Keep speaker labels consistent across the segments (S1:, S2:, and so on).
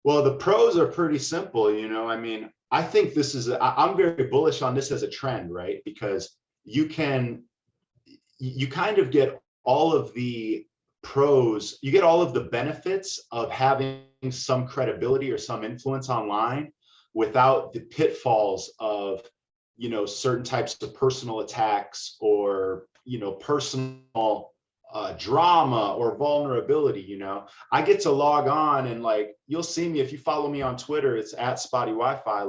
S1: Well, the pros are pretty simple, I mean, I think I'm very bullish on this as a trend, right? Because you can, you kind of get all of the pros, you get all of the benefits of having some credibility or some influence online without the pitfalls of, certain types of personal attacks or, personal drama or vulnerability. I get to log on and like, you'll see me if you follow me on Twitter, it's at Spottie Wi-Fi.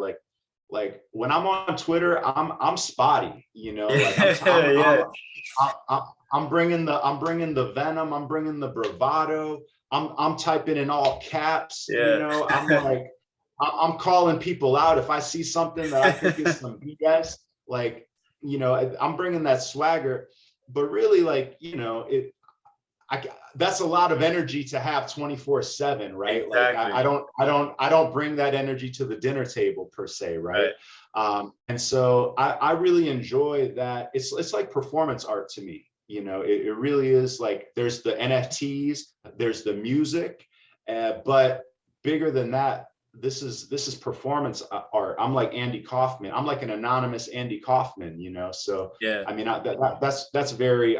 S1: Like when I'm on Twitter, I'm spotty, like
S2: Yeah,
S1: I'm bringing the venom, I'm bringing the bravado, I'm typing in all caps,
S2: yeah.
S1: I'm like, I'm calling people out if I see something that I think is some BS, like, I'm bringing that swagger, but really like, I, that's a lot of energy to have 24/7, right? Like
S2: Exactly.
S1: I don't bring that energy to the dinner table per se, right?
S2: Right.
S1: And so I really enjoy that. It's like performance art to me. It really is. Like there's the NFTs, there's the music, but bigger than that, this is performance art. I'm like Andy Kaufman. I'm like an anonymous Andy Kaufman. So
S2: Yeah.
S1: I mean, that's very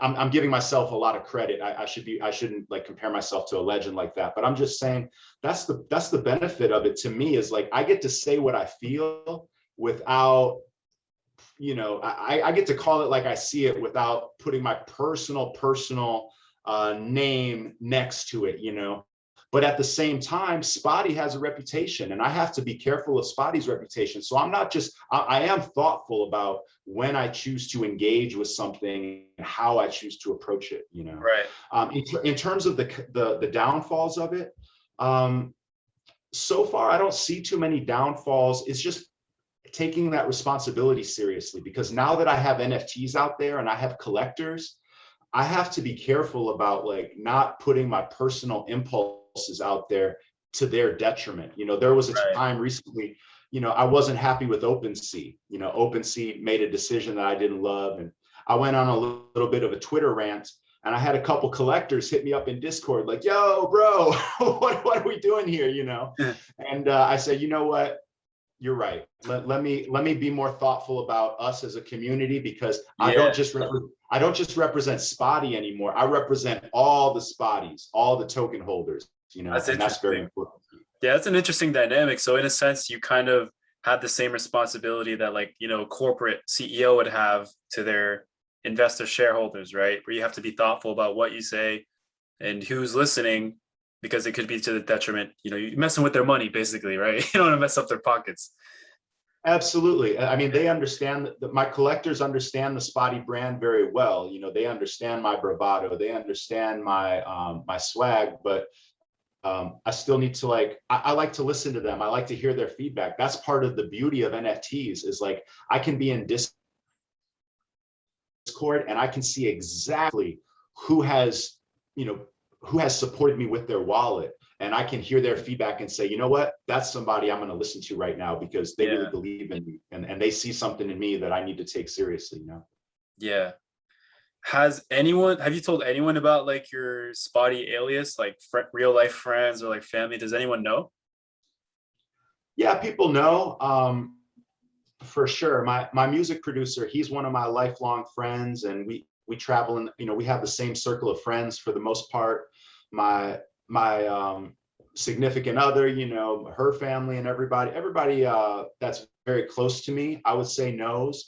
S1: I'm giving myself a lot of credit. I shouldn't like compare myself to a legend like that, but I'm just saying that's the benefit of it to me is like I get to say what I feel without, I get to call it like I see it without putting my personal name next to it, But at the same time, Spottie has a reputation, and I have to be careful of Spottie's reputation. So I'm not just, I am thoughtful about when I choose to engage with something and how I choose to approach it.
S2: Right.
S1: In terms of the downfalls of it, so far I don't see too many downfalls. It's just taking that responsibility seriously, because now that I have NFTs out there and I have collectors, I have to be careful about like not putting my personal impulses out there to their detriment. There was a
S2: Right.
S1: time recently, I wasn't happy with OpenSea. OpenSea made a decision that I didn't love. And I went on a little bit of a Twitter rant, and I had a couple collectors hit me up in Discord, like, yo, bro, what are we doing here? And I said, you know what? You're right. Let me be more thoughtful about us as a community, because I
S2: Yeah.
S1: don't just represent Spottie anymore. I represent all the Spotties, all the token holders,
S2: That's
S1: and that's very
S2: interesting.
S1: important.
S2: Yeah, that's an interesting dynamic. So in a sense, you kind of have the same responsibility that like, corporate CEO would have to their investor shareholders, right? Where you have to be thoughtful about what you say and who's listening, because it could be to the detriment, you're messing with their money basically, right? You don't want to mess up their pockets.
S1: Absolutely. I mean, they understand that my collectors understand the Spottie brand very well. They understand my bravado, they understand my swag, but I still need to I like to listen to them. I like to hear their feedback. That's part of the beauty of NFTs is like, I can be in Discord and I can see exactly who has, who has supported me with their wallet. And I can hear their feedback and say, you know what, that's somebody I'm going to listen to right now because they really
S2: Yeah.
S1: believe in me and they see something in me that I need to take seriously,
S2: Yeah. Have you told anyone about like your Spotty alias, like real life friends or like family? Does anyone know?
S1: Yeah, people know. For sure. My music producer, he's one of my lifelong friends, and we travel and we have the same circle of friends for the most part. My significant other, her family and everybody that's very close to me, I would say knows.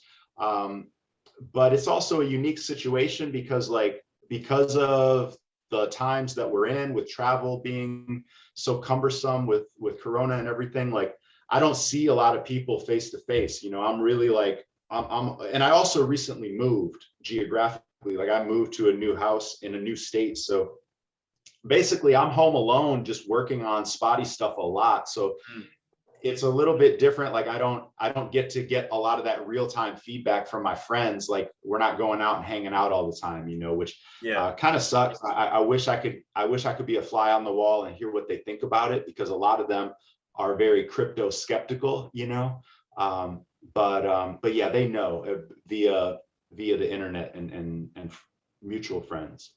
S1: But it's also a unique situation because of the times that we're in with travel being so cumbersome with Corona and everything. Like I don't see a lot of people face to face. I'm really like and I also recently moved geographically. Like I moved to a new house in a new state, so basically I'm home alone, just working on Spotty stuff a lot. So
S2: Hmm.
S1: it's a little bit different. Like I don't get to get a lot of that real-time feedback from my friends. Like we're not going out and hanging out all the time, which
S2: Yeah.
S1: kind of sucks. I wish I could be a fly on the wall and hear what they think about it, because a lot of them are very crypto skeptical, um, but yeah, they know via the internet and mutual friends.